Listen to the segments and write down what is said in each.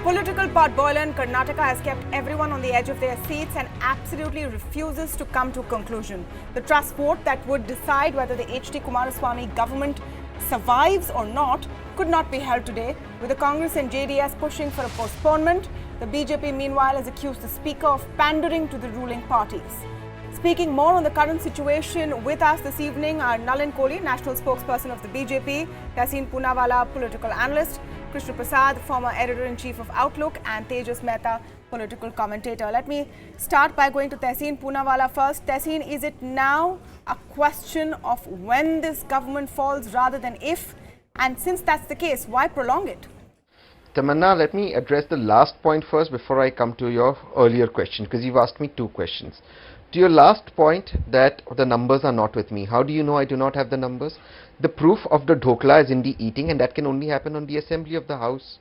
political potboiler in Karnataka has kept everyone on the edge of their seats and absolutely refuses to come to a conclusion. The trust vote that would decide whether the H.D. Kumaraswamy government survives or not could not be held today, with the Congress and JDS pushing for a postponement. The BJP, meanwhile, has accused the Speaker of pandering to the ruling parties. Speaking more on the current situation, with us this evening are Nalin Kohli, National Spokesperson of the BJP, Tehseen Poonawalla, political analyst, Krishna Prasad, former editor-in-chief of Outlook, and Tejas Mehta, political commentator. Let me start by going to Tehseen Poonawalla first. Tehseen, is it now a question of when this government falls rather than if? And since that's the case, why prolong it? Tamanna, let me address the last point first before I come to your earlier question, because you've asked me two questions. To your last point that the numbers are not with me, how do you know I do not have the numbers? The proof of the dhokla is in the eating, and that can only happen on the assembly of the house.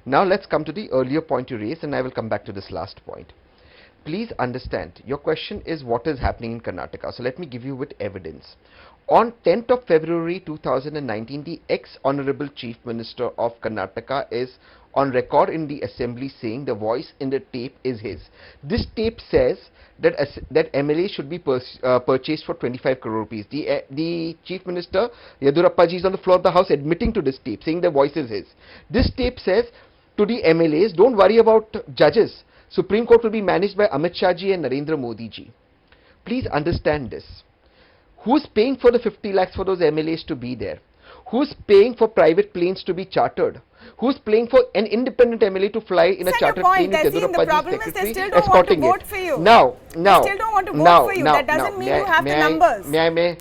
Now let's come to the earlier point you raised, and I will come back to this last point. Please understand, your question is what is happening in Karnataka. So let me give you with evidence. On 10th of February 2019, the ex-Honorable Chief Minister of Karnataka is on record in the assembly saying the voice in the tape is his. This tape says that MLA should be purchased for 25 crore rupees. The Chief Minister, Yedurappaji, is on the floor of the house admitting to this tape, saying the voice is his. This tape says to the MLAs, don't worry about judges. Supreme Court will be managed by Amit Shah ji and Narendra Modi ji. Please understand this. Who's paying for the 50 lakhs for those MLAs to be there? Who's paying for private planes to be chartered? Who's paying for an independent MLA to fly in a chartered plane with Yedurappaji's secretary escorting it? For you. Now, they still don't want to vote for you. That doesn't mean you have the numbers.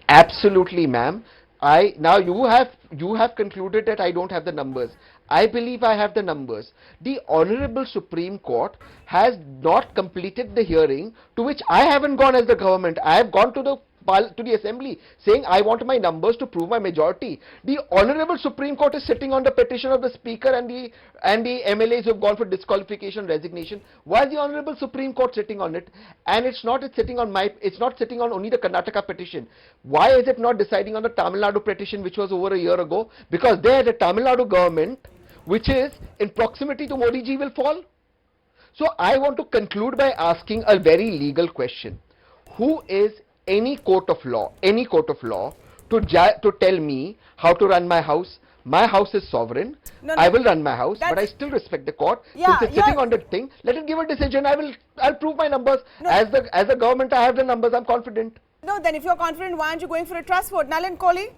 Absolutely, ma'am. Now you have concluded that I don't have the numbers. I believe I have the numbers. The Honorable Supreme Court has not completed the hearing, to which I haven't gone as the government. I have gone to the Assembly saying I want my numbers to prove my majority. The Honorable Supreme Court is sitting on the petition of the Speaker and the MLAs who have gone for disqualification, resignation. Why is the Honorable Supreme Court sitting on it? And it's not sitting on only the Karnataka petition. Why is it not deciding on the Tamil Nadu petition, which was over a year ago? Because there the Tamil Nadu government, which is in proximity to Modi ji, will fall. So I want to conclude by asking a very legal question. Who is any court of law to tell me how to run my house? My house is sovereign. I will run my house, but I still respect the court. Since it's sitting on the thing, let it give a decision. I'll prove my numbers. As a government, I have the numbers. I'm confident. No, then if you're confident, why aren't you going for a trust vote? Nalin Kohli,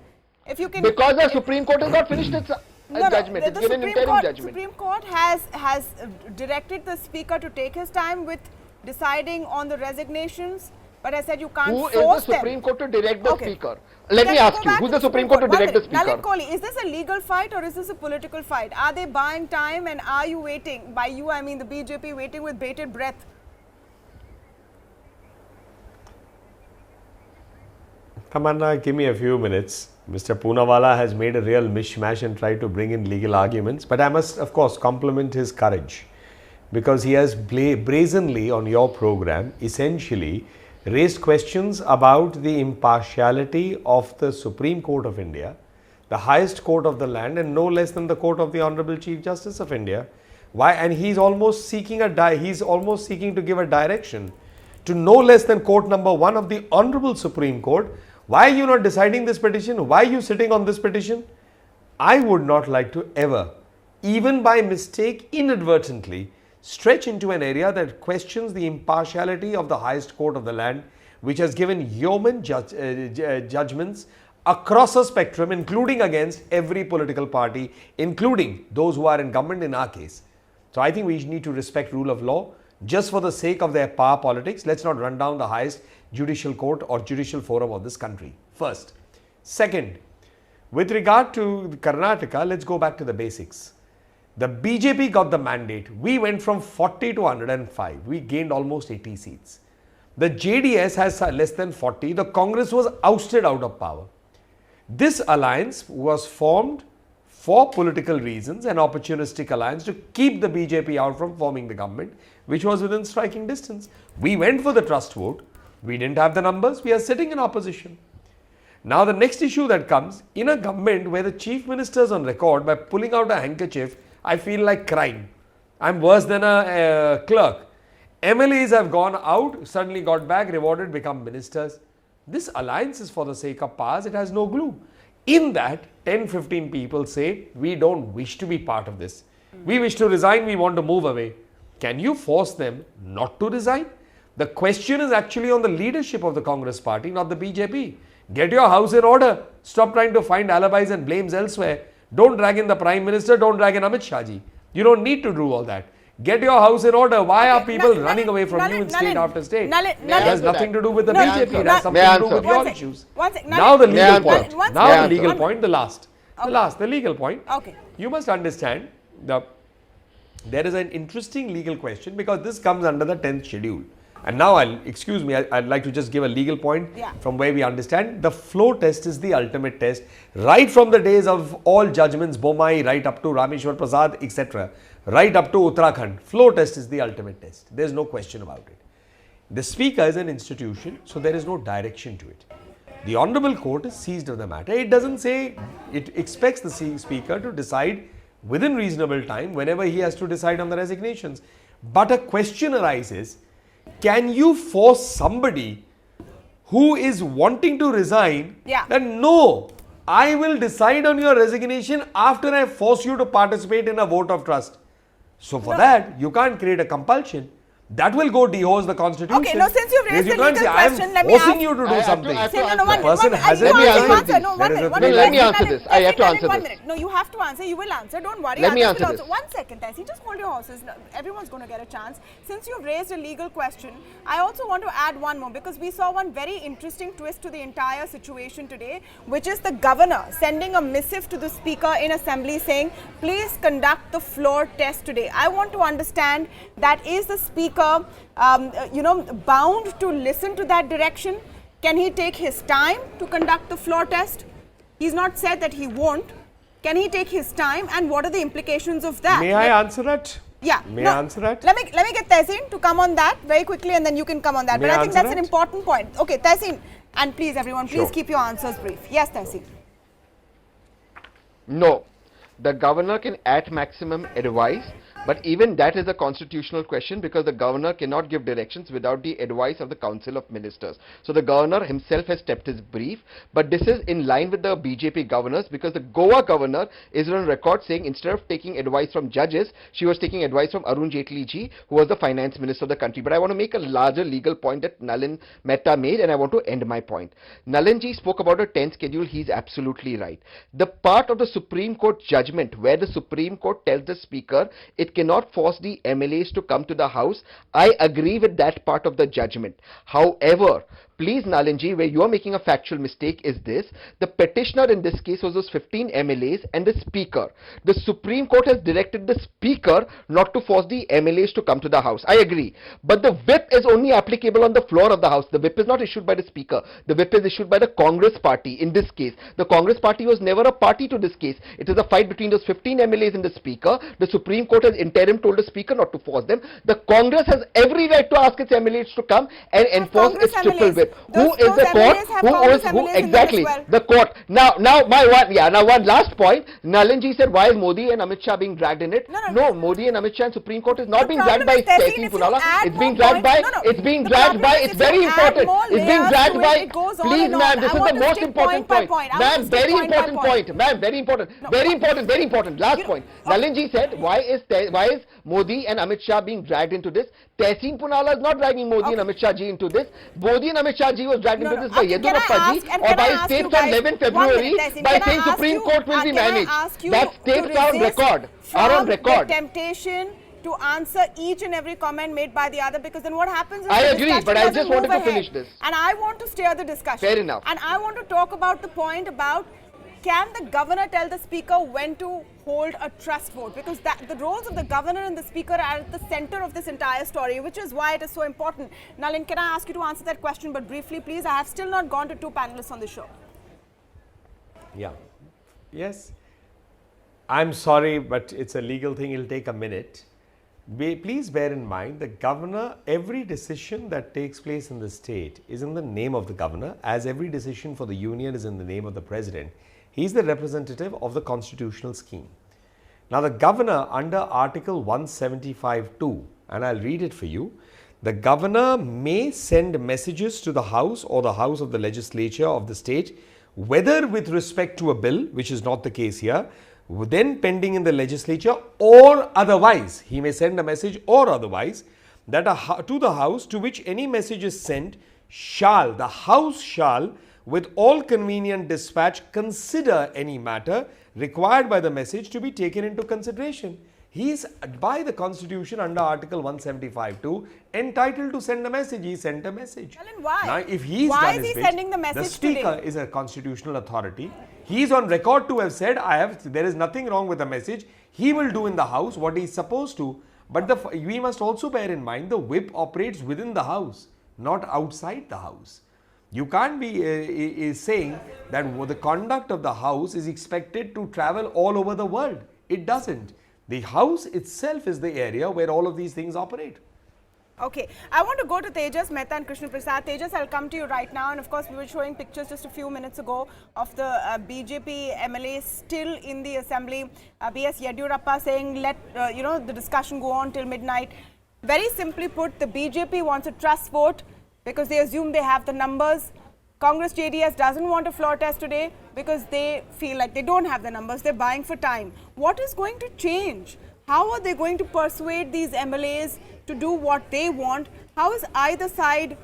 if you can... Because the Supreme Court has not finished its judgment. It's given an interim judgment. The Supreme Court has directed the Speaker to take his time with deciding on the resignations. But I said you can't force them. Who is the Supreme Court to direct the Speaker? Let me ask you, who is the Supreme Court to direct the Speaker? Nalin Kohli, is this a legal fight or is this a political fight? Are they buying time, and are you waiting? By you, I mean the BJP waiting with bated breath. Tamanna, give me a few minutes. Mr. Poonawalla has made a real mishmash and tried to bring in legal arguments. But I must, of course, compliment his courage, because he has brazenly on your program essentially raised questions about the impartiality of the Supreme Court of India, the highest court of the land, and no less than the court of the Honorable Chief Justice of India. Why? And he's almost seeking to give a direction to no less than court number 1 of the Honorable Supreme Court. Why are you not deciding this petition? Why are you sitting on this petition? I would not like to ever, even by mistake, inadvertently, stretch into an area that questions the impartiality of the highest court of the land, which has given yeoman judgments across a spectrum, including against every political party, including those who are in government in our case. So I think we need to respect rule of law. Just for the sake of their power politics, let's not run down the highest judicial court or judicial forum of this country. First. Second, with regard to Karnataka, let's go back to the basics. The BJP got the mandate. We went from 40 to 105. We gained almost 80 seats. The JDS has less than 40. The Congress was ousted out of power. This alliance was formed for political reasons, an opportunistic alliance to keep the BJP out from forming the government, which was within striking distance. We went for the trust vote. We didn't have the numbers. We are sitting in opposition. Now the next issue that comes, in a government where the chief minister is on record by pulling out a handkerchief I feel like crying. I'm worse than a clerk. MLAs have gone out, suddenly got back, rewarded, become ministers. This alliance is for the sake of powers, it has no glue. In that, 10-15 people say, we don't wish to be part of this. We wish to resign, we want to move away. Can you force them not to resign? The question is actually on the leadership of the Congress party, not the BJP. Get your house in order. Stop trying to find alibis and blames elsewhere. Don't drag in the Prime Minister, don't drag in Amit Shah ji. You don't need to do all that. Get your house in order. Why are people running away from you in state after state? It has nothing to do with the BJP. It has something to do with your issues. Now the legal point. Now the legal point, the last. The legal point. Okay. You must understand there is an interesting legal question because this comes under the 10th schedule. And now I'd like to just give a legal point from where we understand the flow test is the ultimate test. Right from the days of all judgments, Bomai, right up to Rameshwar Prasad, etc. Right up to Uttarakhand, flow test is the ultimate test. There is no question about it. The speaker is an institution, so there is no direction to it. The Honorable Court is seized of the matter. It doesn't say, it expects the speaker to decide within reasonable time whenever he has to decide on the resignations. But a question arises, can you force somebody who is wanting to resign that no, I will decide on your resignation after I force you to participate in a vote of trust. So for that, you can't create a compulsion. That will go dehose the constitution. Okay, now since you've raised the legal question, let me ask. Forcing you to do something. The person hasn't answer. No, one minute. Let me answer this. I have to answer this. No, you have to answer. You will answer. Don't worry. Let me answer this. 1 second, Tessie. Just hold your horses. Everyone's going to get a chance. Since you've raised a legal question, I also want to add one more because we saw one very interesting twist to the entire situation today, which is the governor sending a missive to the speaker in assembly saying, please conduct the floor test today. I want to understand that is the speaker bound to listen to that direction? Can he take his time to conduct the floor test? He's not said that he won't. Can he take his time and what are the implications of that? May I answer that? Yeah. May I answer that? Let me get Tehseen to come on that very quickly and then you can come on that. But I think that's an important point. Okay, Tehseen, and please everyone, please keep your answers brief. Yes, Tehseen. No. The governor can at maximum advise, but even that is a constitutional question because the governor cannot give directions without the advice of the Council of Ministers. So the governor himself has stepped his brief, but this is in line with the BJP governors because the Goa governor is on record saying instead of taking advice from judges, she was taking advice from Arun Jaitley ji, who was the finance minister of the country. But I want to make a larger legal point that Nalin Mehta made and I want to end my point. Nalin ji spoke about a 10th schedule. He's absolutely right. The part of the Supreme Court judgment where the Supreme Court tells the speaker it cannot force the MLAs to come to the house, I agree with that part of the judgment. However, please Nalinji, where you are making a factual mistake is this, the petitioner in this case was those 15 MLAs and the speaker. The Supreme Court has directed the speaker not to force the MLAs to come to the house. I agree. But the whip is only applicable on the floor of the house. The whip is not issued by the speaker. The whip is issued by the Congress party in this case. The Congress party was never a party to this case. It is a fight between those 15 MLAs and the speaker. The Supreme Court has interim told the speaker not to force them. The Congress has every right to ask its MLAs to come and enforce its triple whip. Who is the court? Who exactly? The court. Now one last point. Nalinji said, why is Modi and Amit Shah being dragged in it? No, Modi and Amit Shah and Supreme Court is not being dragged by Tehseen Poonawala. It's being dragged by. It's being dragged by. It's very important. It's being dragged by. Please, ma'am, this is the most important point. Ma'am, very important point. Ma'am, very important. Very important. Last point. Nalinji said, why is Modi and Amit Shah being dragged into this? Tehseen Poonawala is not dragging Modi and Amit Shah ji into this. Modi and Amit Shah ji was dragged into this by Yediyurappa ji or by states on 11 February by saying Supreme Court will be managed. That states are on record. The temptation to answer each and every comment made by the other because then what happens is I agree, but I just wanted to finish this. And I want to steer the discussion. Fair enough. And I want to talk about the point about can the governor tell the speaker when to hold a trust vote? Because the roles of the governor and the speaker are at the center of this entire story, which is why it is so important. Nalin, can I ask you to answer that question, but briefly, please? I have still not gone to two panelists on the show. Yeah. Yes. I'm sorry, but it's a legal thing. It'll take a minute. Please bear in mind the governor, every decision that takes place in the state is in the name of the governor, as every decision for the union is in the name of the president. He is the representative of the constitutional scheme. Now, the governor under Article 175(2), and I'll read it for you, the governor may send messages to the House or the House of the Legislature of the state, whether with respect to a bill, which is not the case here, then pending in the legislature, or otherwise. He may send a message or otherwise, that to the House to which any message is sent, the House shall, with all convenient dispatch, consider any matter required by the message to be taken into consideration. He is, by the Constitution under Article 175(2), entitled to send a message. He sent a message. Well, and why? Now, if he's why done is his he bit, sending the message the Speaker today? is a constitutional authority. He is on record to have said, there is nothing wrong with the message. He will do in the House what he is supposed to. But we must also bear in mind the whip operates within the House, not outside the House. You can't be saying that the conduct of the House is expected to travel all over the world. It doesn't. The House itself is the area where all of these things operate. Okay, I want to go to Tejas Mehta and Krishna Prasad. Tejas, I'll come to you right now. And of course, we were showing pictures just a few minutes ago of the BJP MLA still in the assembly. B.S. Yediyurappa saying, let the discussion go on till midnight. Very simply put, the BJP wants a trust vote because they assume they have the numbers. Congress JDS doesn't want a floor test today because they feel like they don't have the numbers. They're buying for time. What is going to change? How are they going to persuade these MLAs to do what they want? How is either side,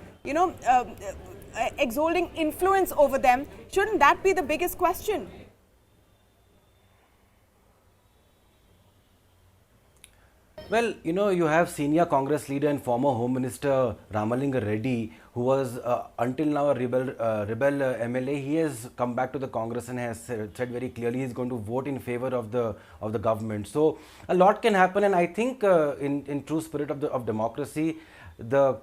exerting influence over them? Shouldn't that be the biggest question? Well, you have senior Congress leader and former Home Minister Ramalinga Reddy, who was until now a rebel MLA. He has come back to the Congress and has said very clearly he is going to vote in favor of the government. So a lot can happen, and I think in true spirit of democracy, the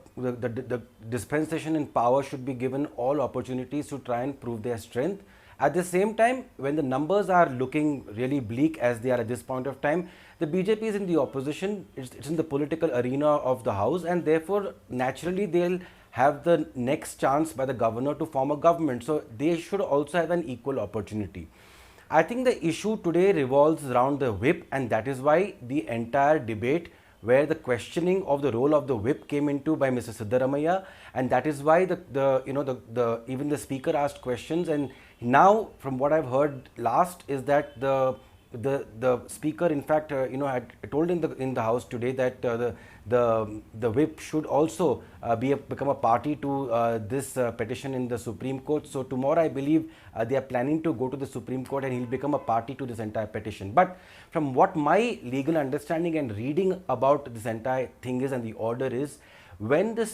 dispensation in power should be given all opportunities to try and prove their strength. At the same time, when the numbers are looking really bleak as they are at this point of time, the BJP is in the opposition, it's in the political arena of the House, and therefore naturally they'll have the next chance by the governor to form a government. So they should also have an equal opportunity. I think the issue today revolves around the whip, and that is why the entire debate where the questioning of the role of the whip came into by Mr. Siddaramaiah, and that is why even the speaker asked questions. And now, from what I've heard last, is that the speaker, in fact, had told in the House today that the whip should also become a party to this petition in the Supreme Court. So tomorrow, I believe they are planning to go to the Supreme Court, and he'll become a party to this entire petition. But from what my legal understanding and reading about this entire thing is, and the order is, when the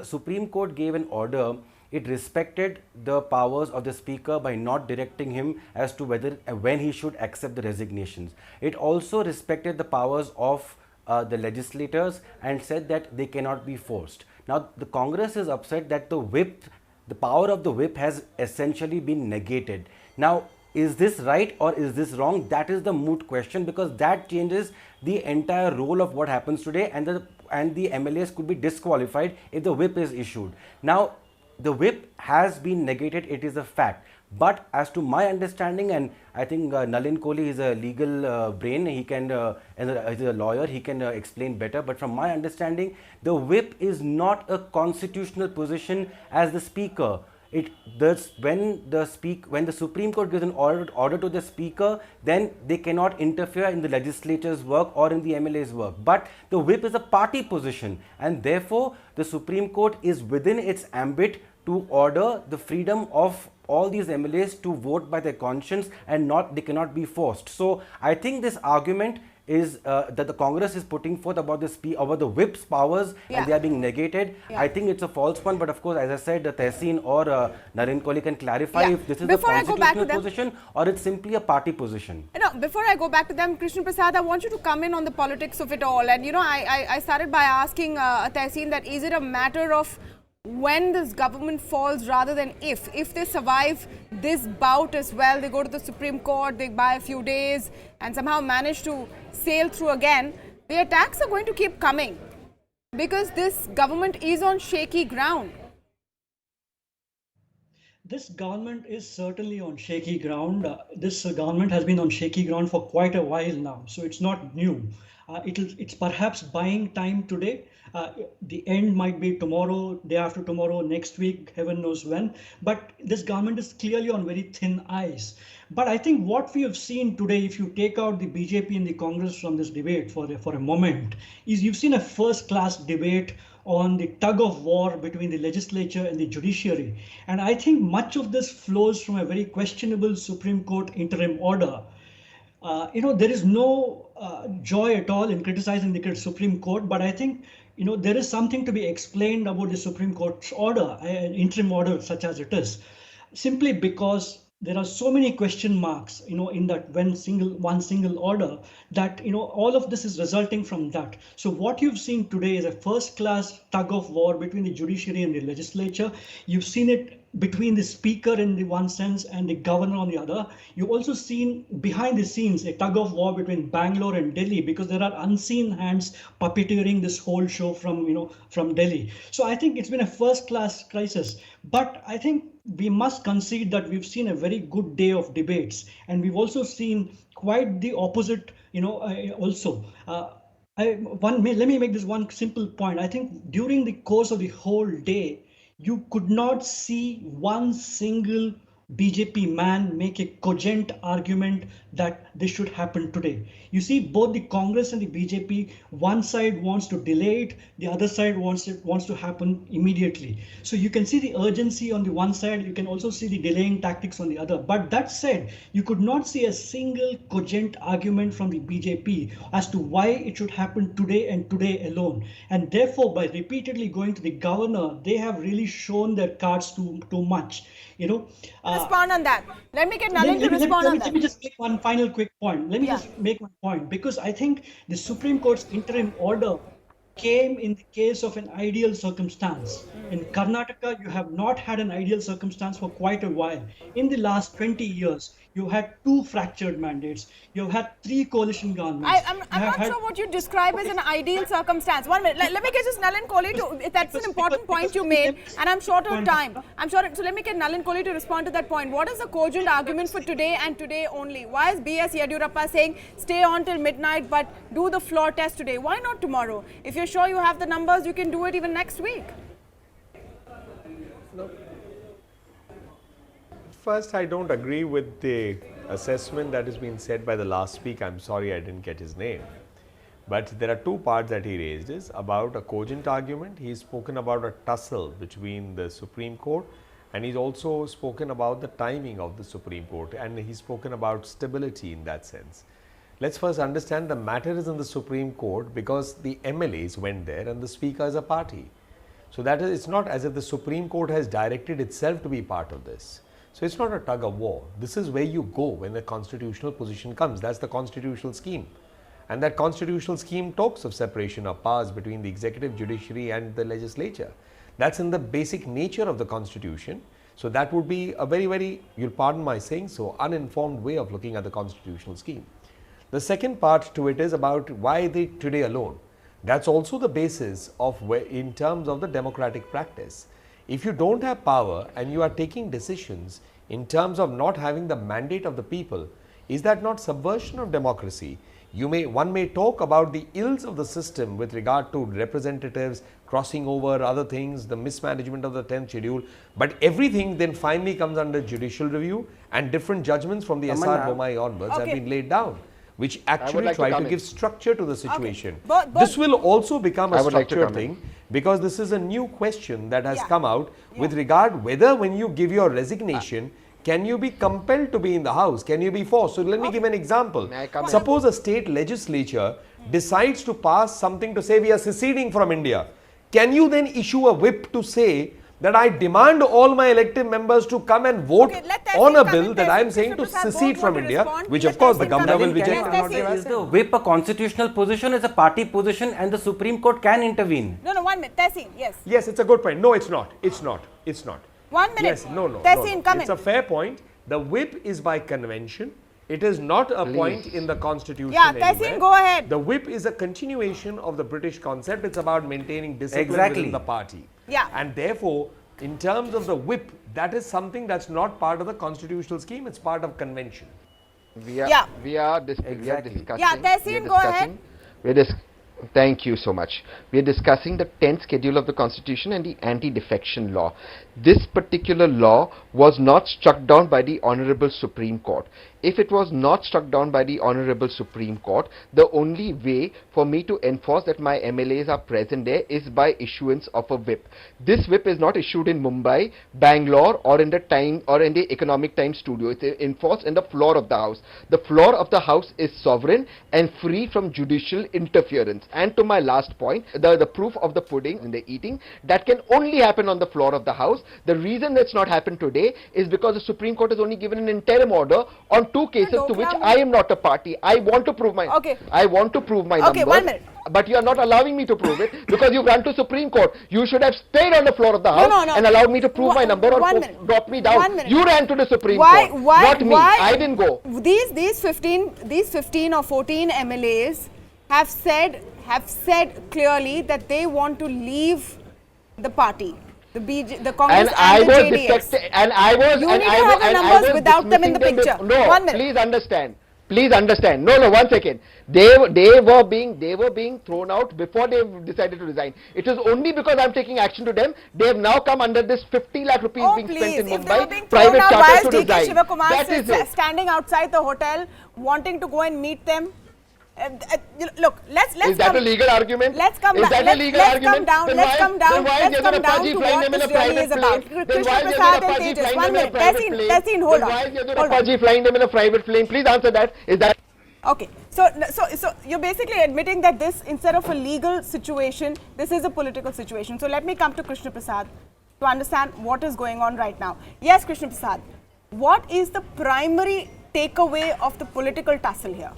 Supreme Court gave an order, it respected the powers of the speaker by not directing him as to when he should accept the resignations. It also respected the powers of the legislators and said that they cannot be forced. Now, the Congress is upset that the power of the whip has essentially been negated. Now, is this right or is this wrong? That is the moot question, because that changes the entire role of what happens today, and the MLAs could be disqualified if the whip is issued. Now, the whip has been negated, it is a fact. But as to my understanding, and I think Nalin Kohli is a legal brain, he can, as a lawyer, he can explain better. But from my understanding, the whip is not a constitutional position as the speaker. When the Supreme Court gives an order to the speaker, then they cannot interfere in the legislature's work or in the MLA's work. But the whip is a party position, and therefore the Supreme Court is within its ambit to order the freedom of all these MLAs to vote by their conscience, and they cannot be forced. So I think this argument is that the Congress is putting forth about the whip's powers, and they are being negated. I think it's a false one, but of course, as I said, the Tehseen or Naren Kohli can clarify if this is a constitutional position or it's simply a party position. Before I go back to them, Krishna Prasad, I want you to come in on the politics of it all. And I started by asking Tehseen that is it a matter of when this government falls rather than if? If they survive this bout as well, they go to the Supreme Court, they buy a few days and somehow manage to sail through again, the attacks are going to keep coming because this government is on shaky ground. This government is certainly on shaky ground. This government has been on shaky ground for quite a while now, so it's not new. It's perhaps buying time today. The end might be tomorrow, day after tomorrow, next week, heaven knows when. But this government is clearly on very thin ice. But I think what we have seen today, if you take out the BJP and the Congress from this debate for a moment, is you've seen a first-class debate on the tug of war between the legislature and the judiciary. And I think much of this flows from a very questionable Supreme Court interim order. There is no joy at all in criticizing the Supreme Court, but I think, there is something to be explained about the Supreme Court's order, an interim order such as it is, simply because there are so many question marks, in that one single order, that, all of this is resulting from that. So what you've seen today is a first-class tug of war between the judiciary and the legislature. You've seen it between the speaker in the one sense and the governor on the other. You've also seen behind the scenes a tug of war between Bangalore and Delhi, because there are unseen hands puppeteering this whole show from Delhi. So I think it's been a first-class crisis. But I think we must concede that we've seen a very good day of debates, and we've also seen quite the opposite, also. Let me make this one simple point. I think during the course of the whole day, you could not see one single BJP man make a cogent argument that this should happen today. You see, both the Congress and the BJP, one side wants to delay it, the other side wants to happen immediately. So you can see the urgency on the one side, you can also see the delaying tactics on the other. But that said, you could not see a single cogent argument from the BJP as to why it should happen today and today alone. And therefore, by repeatedly going to the governor, they have really shown their cards too much. Respond on that. Let me get Nalin to respond on that. Let me just make one final quick point. Let me just make one point, because I think the Supreme Court's interim order came in the case of an ideal circumstance. In Karnataka, you have not had an ideal circumstance for quite a while. In the last 20 years, you had 2 fractured mandates. You've had 3 coalition governments. I'm not sure what you describe as an ideal circumstance. 1 minute. Let me get just Nalin Kohli to. That's an important point you made, and I'm short on time. So let me get Nalin Kohli to respond to that point. What is the cogent argument for today and today only? Why is B.S. Yediyurappa saying stay on till midnight but do the floor test today? Why not tomorrow? If you're sure you have the numbers, you can do it even next week. First, I don't agree with the assessment that has been said by the last speaker. I'm sorry I didn't get his name. But there are 2 parts that he raised. Is about a cogent argument. He's spoken about a tussle between the Supreme Court, and he's also spoken about the timing of the Supreme Court, and he's spoken about stability in that sense. Let's first understand the matter is in the Supreme Court because the MLAs went there and the speaker is a party. So that is, it's not as if the Supreme Court has directed itself to be part of this. So it's not a tug of war. This is where you go when the constitutional position comes. That's the constitutional scheme. And that constitutional scheme talks of separation of powers between the executive, judiciary and the legislature. That's in the basic nature of the constitution. So that would be a very, you'll pardon my saying so, uninformed way of looking at the constitutional scheme. The second part to it is about why they today alone. That's also the basis of where, in terms of the democratic practice. If you don't have power and you are taking decisions in terms of not having the mandate of the people, is that not subversion of democracy? One may talk about the ills of the system with regard to representatives crossing over other things, the mismanagement of the 10th schedule, but everything then finally comes under judicial review and different judgments from the SR Bommai onwards have been laid down, which actually try to give structure to the situation. But this will also become a structured thing, because this is a new question that has come out with regard whether when you give your resignation, can you be compelled to be in the house? Can you be forced? So let me give an example. Suppose a state legislature decides to pass something to say we are seceding from India. Can you then issue a whip to say that I demand all my elected members to come and vote on a bill that I am saying to secede from India, which of course the governor will reject. Is the whip a constitutional position, is a party position, and the Supreme Court can intervene? No, 1 minute. Tehseen, yes. Yes, it's a good point. No, it's not. It's not. 1 minute. Yes, no. Tehseen, come in. It's a fair point. The whip is by convention. It is not a point in the constitution Tehseen, go ahead. The whip is a continuation of the British concept. It's about maintaining discipline within the party. Yeah. And therefore, In terms of the whip, that is something that's not part of the constitutional scheme, it's part of convention. We are, Yeah. we are Exactly. discussing. Yeah, Tehseen, go ahead. We're Thank you so much. We are discussing the 10th schedule of the Constitution and the anti-defection law. This particular law was not struck down by the Honorable Supreme Court. If it was not struck down by the Honorable Supreme Court, the only way for me to enforce that my MLAs are present there is by issuance of a whip. This whip is not issued in Mumbai, Bangalore, or in the Economic Times studio. It's enforced in the floor of the House. The floor of the House is sovereign and free from judicial interference. And to my last point, the proof of the pudding in the eating, that can only happen on the floor of the House. The reason that's not happened today is because the Supreme Court has only given an interim order on 2 cases to which I am not a party. I want to prove my numbers. 1 minute. But you are not allowing me to prove it because you've run to Supreme Court. You should have stayed on the floor of the House and allowed me to prove my number or drop me down. 1 minute. You ran to the Supreme Court, not me. I didn't go. These 15 or 14 MLAs have said clearly that they want to leave the party, the Congress and the JDS. You need to have the numbers without them in the picture. No, 1 minute. Please understand. No, 1 second. They were being thrown out before they decided to resign. It is only because I'm taking action to them. They have now come under this 50 lakh rupees being spent in If they were Mumbai. being thrown Private out, why is charters to DK resign. That is Shivakumar it. standing outside the hotel wanting to go and meet them? Look, let's Is that a legal argument? Let's come Is down. that a legal argument? Let's come down Then why is to what Yadurappaji this really is about. Then why is Yadurappaji flying them in a private plane? Tehseen, hold on. Why is Yadurappaji flying them in a private plane? Please answer that. Is that... Okay, so you're basically admitting that this, instead of a legal situation, this is a political situation. So let me come to Krishna Prasad to understand what is going on right now. Yes, Krishna Prasad, what is the primary takeaway of the political tussle here?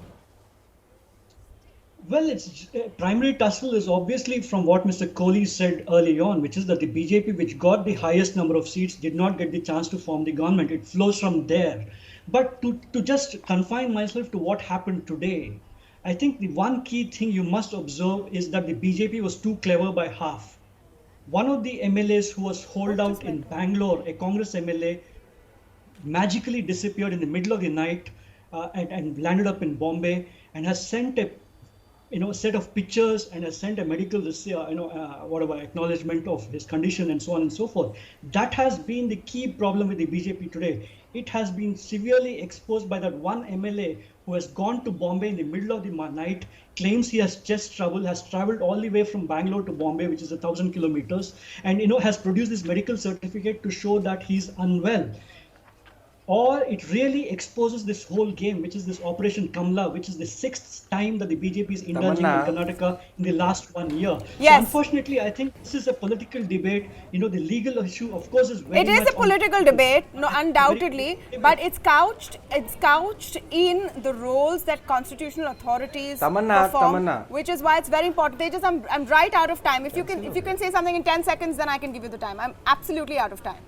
Well, its primary tussle is obviously from what Mr. Kohli said early on, which is that the BJP, which got the highest number of seats, did not get the chance to form the government. It flows from there. But to just confine myself to what happened today, I think the one key thing you must observe is that the BJP was too clever by half. One of the MLAs who was holed out in Bangalore, a Congress MLA, magically disappeared in the middle of the night and landed up in Bombay and has sent a set of pictures and has sent a medical acknowledgement of his condition and so on and so forth. That has been the key problem with the BJP today. It has been severely exposed by that one MLA who has gone to Bombay in the middle of the night, claims he has chest trouble, has traveled all the way from Bangalore to Bombay, which is 1,000 kilometers, and has produced this medical certificate to show that he's unwell. Or it really exposes this whole game, which is this Operation Kamla, which is the 6th time that the BJP is indulging in Karnataka in the last 1 year. Yes. So unfortunately, I think this is a political debate. The legal issue, of course, is very much... It is a political debate, no, undoubtedly, but it's couched in the roles that constitutional authorities perform, which is why it's very important. Tejas, I'm right out of time. If you can say something in 10 seconds, then I can give you the time. I'm absolutely out of time.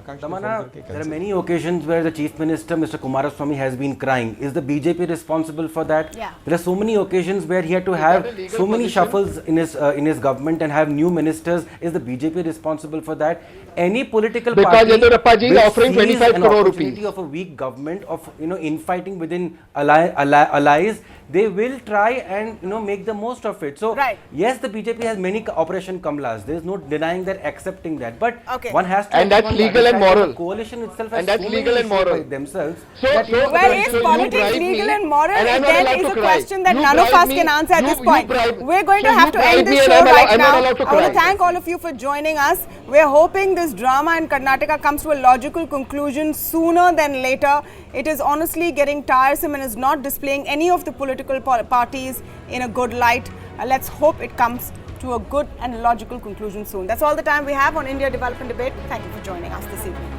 Tamanna, there are many occasions where the Chief Minister, Mr. Kumaraswamy, has been crying. Is the BJP responsible for that? Yeah. There are so many occasions where he had to have so many shuffles in his government and have new ministers. Is the BJP responsible for that? Any political party Yadurappaji is offering 25 crore rupees of a weak government, of infighting within allies, they will try and make the most of it. So yes, the BJP has many Operation Kamlas. There is no denying that, accepting that. But one has to, and that's legal and moral. The coalition itself has and that's so legal many and moral by themselves. Well, is politics legal and moral? Again, is a question that none of us can answer at this point. We're going to have to end this show right now. I want to thank all of you for joining us. We're hoping this drama in Karnataka comes to a logical conclusion sooner than later. It is honestly getting tiresome and is not displaying any of the political parties in a good light. Let's hope it comes to a good and logical conclusion soon. That's all the time we have on India Development Debate. Thank you for joining us this evening.